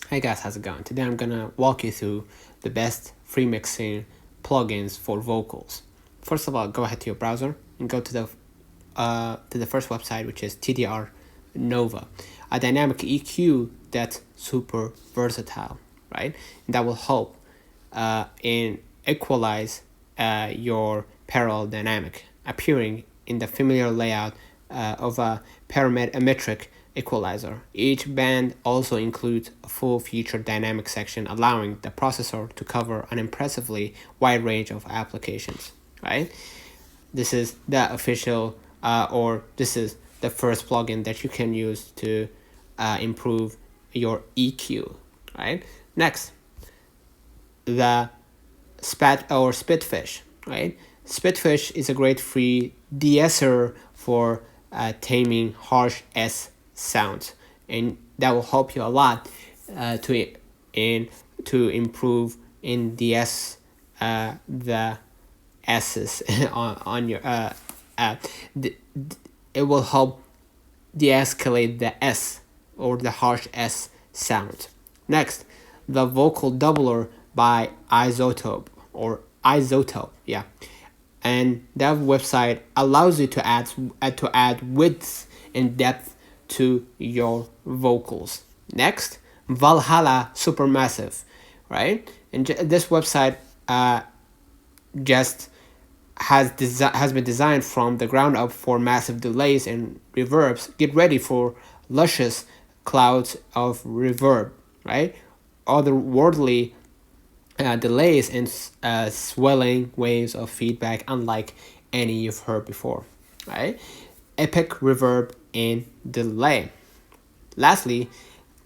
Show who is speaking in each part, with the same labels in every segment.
Speaker 1: Hey guys, how's it going? Today I'm gonna walk you through the best free mixing plugins for vocals. First of all, go ahead to your browser and go to the first website, which is TDR Nova, a dynamic EQ that's super versatile, right? And that will help in equalize your parallel dynamic, appearing in the familiar layout of a parametric equalizer. Each band also includes a full featured dynamic section, allowing the processor to cover an impressively wide range of applications, right? This is the official, or this is the first plugin that you can use to improve your EQ, right? Next, the Spitfish, right? Spitfish is a great free de-esser for taming harsh S sounds, and that will help you a lot to improve in de-ess the S's on your it will help de-escalate the S or the harsh S sound. Next, the vocal doubler by Isotope, yeah. And that website allows you to add width and depth to your vocals. Next, Valhalla Supermassive, right? And this website just has been designed from the ground up for massive delays and reverbs. Get ready for luscious clouds of reverb, right? Otherworldly delays and swelling waves of feedback unlike any you've heard before, right? Epic reverb and delay. Lastly,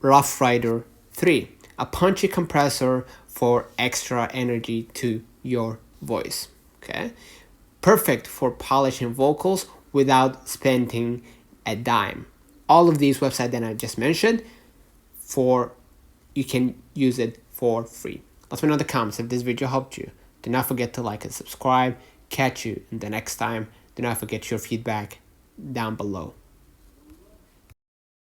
Speaker 1: Rough Rider 3, a punchy compressor for extra energy to your voice, okay? Perfect for polishing vocals without spending a dime. All of these websites that I just mentioned, you can use it for free. Let me know in the comments if this video helped you. Do not forget to like and subscribe. Catch you in the next time. Do not forget your feedback down below.